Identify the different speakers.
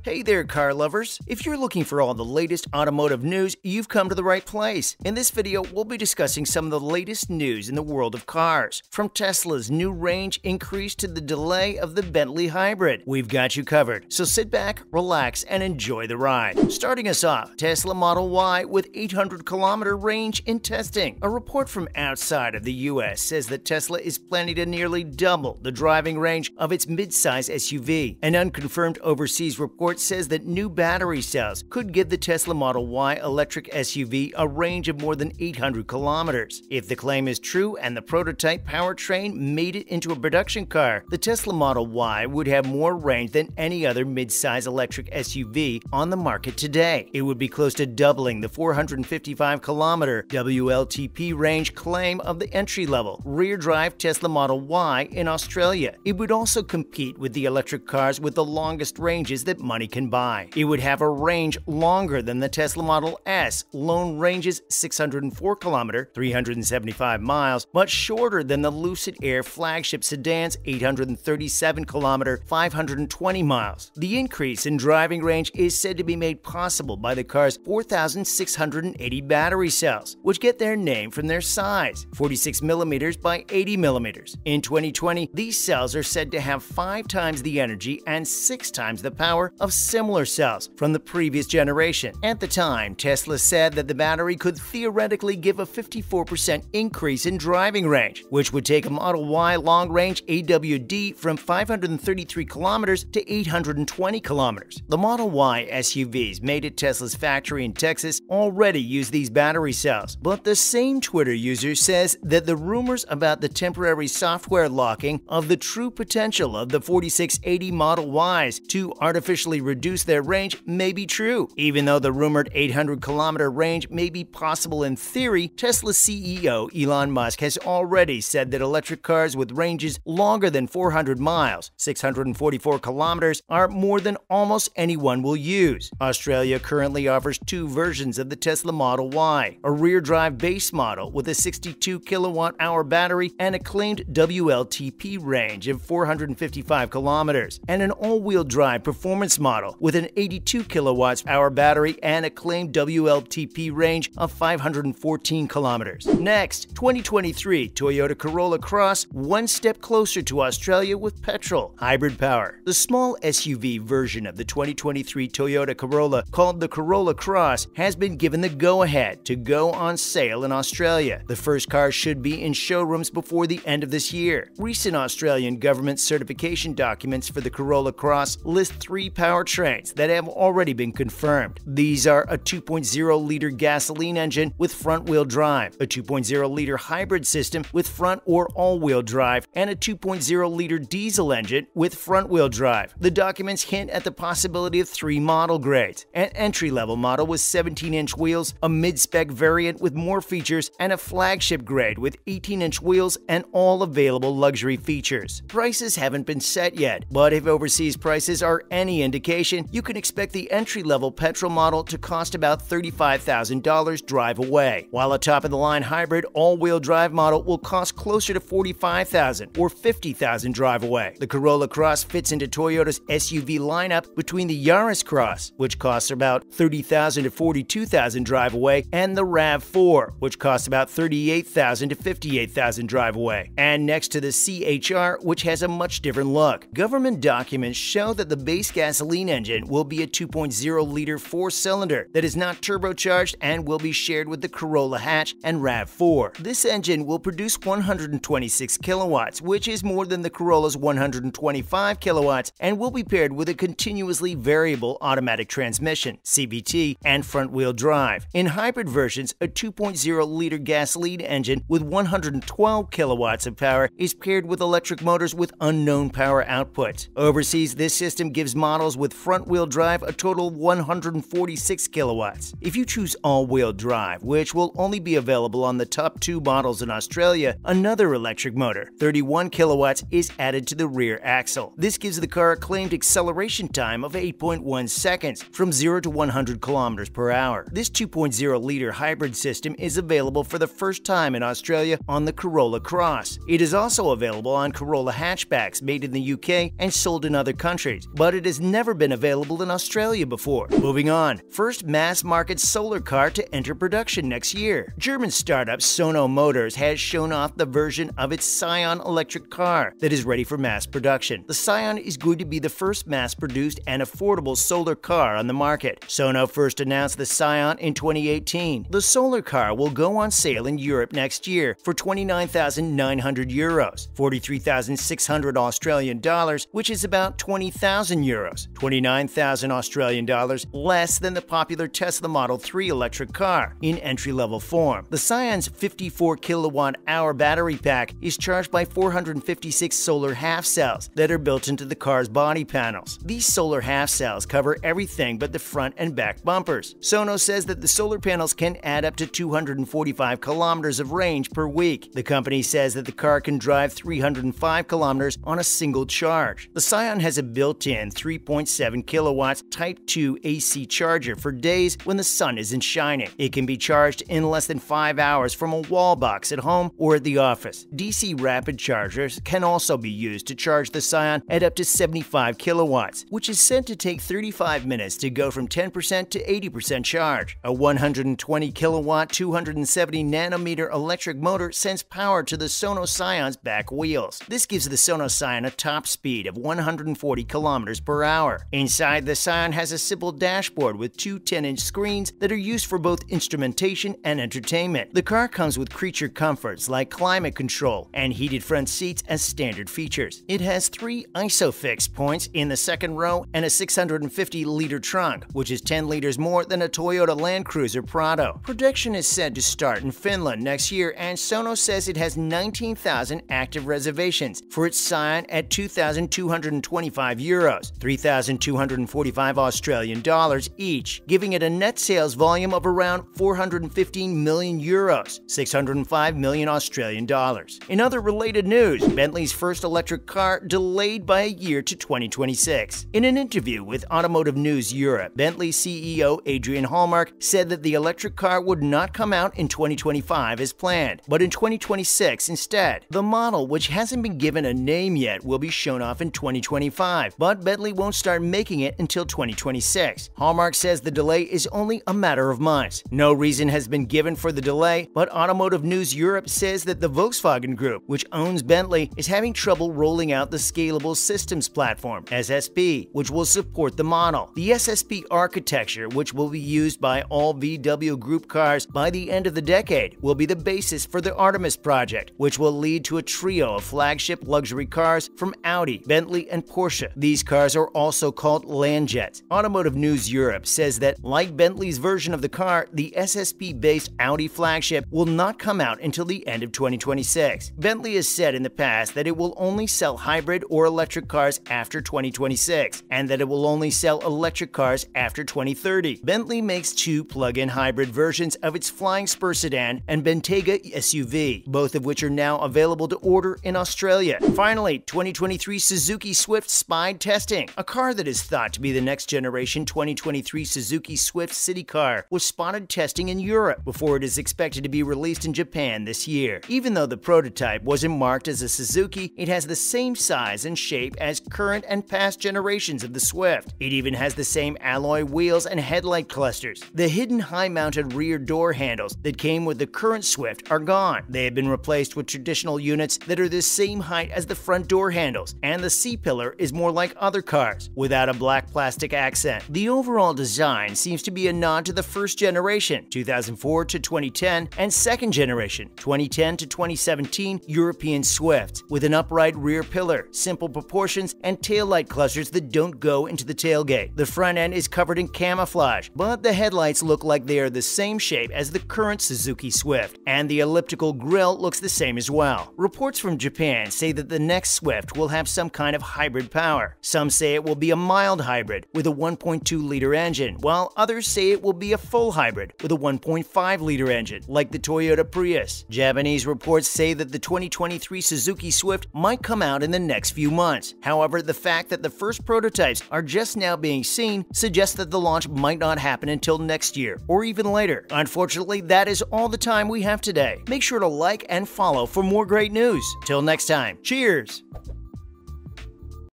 Speaker 1: Hey there, car lovers! If you're looking for all the latest automotive news, you've come to the right place. In this video, we'll be discussing some of the latest news in the world of cars, from Tesla's new range increase to the delay of the Bentley Hybrid. We've got you covered, so sit back, relax, and enjoy the ride. Starting us off, Tesla Model Y with 800-kilometer range in testing. A report from outside of the US says that Tesla is planning to nearly double the driving range of its midsize SUV. An unconfirmed overseas report says that new battery cells could give the Tesla Model Y electric SUV a range of more than 800 kilometers. If the claim is true and the prototype powertrain made it into a production car, the Tesla Model Y would have more range than any other midsize electric SUV on the market today. It would be close to doubling the 455-kilometer WLTP range claim of the entry-level rear-drive Tesla Model Y in Australia. It would also compete with the electric cars with the longest ranges that money can buy. It would have a range longer than the Tesla Model S. Lone ranges 604 km, 375 miles, but shorter than the Lucid Air flagship sedan's 837 km, 520 miles. The increase in driving range is said to be made possible by the car's 4,680 battery cells, which get their name from their size, 46 mm by 80 mm. In 2020, these cells are said to have 5 times the energy and 6 times the power of similar cells from the previous generation. At the time, Tesla said that the battery could theoretically give a 54% increase in driving range, which would take a Model Y long-range AWD from 533 kilometers to 820 kilometers. The Model Y SUVs made at Tesla's factory in Texas already use these battery cells, but the same Twitter user says that the rumors about the temporary software locking of the true potential of the 4680 Model Ys to artificially reduce their range may be true. Even though the rumored 800-kilometer range may be possible in theory, Tesla CEO Elon Musk has already said that electric cars with ranges longer than 400 miles, 644 kilometers, are more than almost anyone will use. Australia currently offers 2 versions of the Tesla Model Y, a rear-drive base model with a 62 kilowatt-hour battery and a claimed WLTP range of 455 kilometers, and an all-wheel drive performance model with an 82 kilowatt-hour battery and a claimed WLTP range of 514 kilometers. Next, 2023 Toyota Corolla Cross, one step closer to Australia with petrol hybrid power. The small SUV version of the 2023 Toyota Corolla, called the Corolla Cross, has been given the go-ahead to go on sale in Australia. The first car should be in showrooms before the end of this year. Recent Australian government certification documents for the Corolla Cross list 3 powertrains that have already been confirmed. These are a 2.0-liter gasoline engine with front-wheel drive, a 2.0-liter hybrid system with front or all-wheel drive, and a 2.0-liter diesel engine with front-wheel drive. The documents hint at the possibility of 3 model grades: an entry-level model with 17-inch wheels, a mid-spec variant with more features, and a flagship grade with 18-inch wheels and all available luxury features. Prices haven't been set yet, but if overseas prices are any indication, you can expect the entry-level petrol model to cost about $35,000 drive away, while a top-of-the-line hybrid all-wheel drive model will cost closer to $45,000 or $50,000 drive away. The Corolla Cross fits into Toyota's SUV lineup between the Yaris Cross, which costs about $30,000 to $42,000 drive away, and the RAV4, which costs about $38,000 to $58,000 drive away, and next to the CHR, which has a much different look. Government documents show that the base gasoline engine will be a 2.0-liter 4-cylinder that is not turbocharged and will be shared with the Corolla hatch and RAV4. This engine will produce 126 kilowatts, which is more than the Corolla's 125 kilowatts, and will be paired with a continuously variable automatic transmission, CVT, and front-wheel drive. In hybrid versions, a 2.0-liter gasoline engine with 112 kilowatts of power is paired with electric motors with unknown power output. Overseas, this system gives models with front-wheel drive a total of 146 kilowatts. If you choose all-wheel drive, which will only be available on the top 2 models in Australia, another electric motor, 31 kilowatts, is added to the rear axle. This gives the car a claimed acceleration time of 8.1 seconds from 0 to 100 kilometers per hour. This 2.0-liter hybrid system is available for the first time in Australia on the Corolla Cross. It is also available on Corolla hatchbacks made in the UK and sold in other countries, but it has never never been available in Australia before. Moving on, first mass-market solar car to enter production next year. German startup Sono Motors has shown off the version of its Scion electric car that is ready for mass production. The Scion is going to be the first mass-produced and affordable solar car on the market. Sono first announced the Scion in 2018. The solar car will go on sale in Europe next year for €29,900, 43,600 Australian dollars, which is about 20,000 euros, 29,000 Australian dollars less than the popular Tesla Model 3 electric car in entry-level form. The Scion's 54 kilowatt-hour battery pack is charged by 456 solar half cells that are built into the car's body panels. These solar half cells cover everything but the front and back bumpers. Sono says that the solar panels can add up to 245 kilometers of range per week. The company says that the car can drive 305 kilometers on a single charge. The Scion has a built-in 3.7 kilowatts Type 2 AC charger for days when the sun isn't shining. It can be charged in less than 5 hours from a wall box at home or at the office. DC rapid chargers can also be used to charge the Scion at up to 75 kilowatts, which is said to take 35 minutes to go from 10% to 80% charge. A 120 kilowatt, 270 nanometer electric motor sends power to the Sono Scion's back wheels. This gives the Sono Scion a top speed of 140 kilometers per hour. Inside, the Scion has a simple dashboard with two 10-inch screens that are used for both instrumentation and entertainment. The car comes with creature comforts like climate control and heated front seats as standard features. It has 3 ISOFIX points in the second row and a 650-liter trunk, which is 10 liters more than a Toyota Land Cruiser Prado. Production is said to start in Finland next year, and Sono says it has 19,000 active reservations for its Scion at 2,225 euros, 3,245 Australian dollars each, giving it a net sales volume of around 415 million euros, 605 million Australian dollars. In other related news, Bentley's first electric car delayed by a year to 2026. In an interview with Automotive News Europe, Bentley CEO Adrian Hallmark said that the electric car would not come out in 2025 as planned, but in 2026 instead. The model, which hasn't been given a name yet, will be shown off in 2025, but Bentley won't start making it until 2026. Hallmark says the delay is only a matter of months. No reason has been given for the delay, but Automotive News Europe says that the Volkswagen Group, which owns Bentley, is having trouble rolling out the Scalable Systems Platform, SSP, which will support the model. The SSP architecture, which will be used by all VW Group cars by the end of the decade, will be the basis for the Artemis project, which will lead to a trio of flagship luxury cars from Audi, Bentley, and Porsche. These cars are also called Landjets. Automotive News Europe says that, like Bentley's version of the car, the SSP-based Audi flagship will not come out until the end of 2026. Bentley has said in the past that it will only sell hybrid or electric cars after 2026, and that it will only sell electric cars after 2030. Bentley makes 2 plug-in hybrid versions of its Flying Spur sedan and Bentayga SUV, both of which are now available to order in Australia. Finally, 2023 Suzuki Swift Spide testing. A car that is thought to be the next generation 2023 Suzuki Swift city car was spotted testing in Europe before it is expected to be released in Japan this year. Even though the prototype wasn't marked as a Suzuki, it has the same size and shape as current and past generations of the Swift. It even has the same alloy wheels and headlight clusters. The hidden high-mounted rear door handles that came with the current Swift are gone. They have been replaced with traditional units that are the same height as the front door handles, and the C-pillar is more like other cars, without a black plastic accent. The overall design seems to be a nod to the first generation, 2004 to 2010, and second generation, 2010 to 2017 European Swifts, with an upright rear pillar, simple proportions, and taillight clusters that don't go into the tailgate. The front end is covered in camouflage, but the headlights look like they are the same shape as the current Suzuki Swift, and the elliptical grille looks the same as well. Reports from Japan say that the next Swift will have some kind of hybrid power. Some say it will be a mild hybrid with a 1.2-liter engine, while others say it will be a full hybrid with a 1.5-liter engine, like the Toyota Prius. Japanese reports say that the 2023 Suzuki Swift might come out in the next few months. However, the fact that the first prototypes are just now being seen suggests that the launch might not happen until next year, or even later. Unfortunately, that is all the time we have today. Make sure to like and follow for more great news. Till next time, cheers!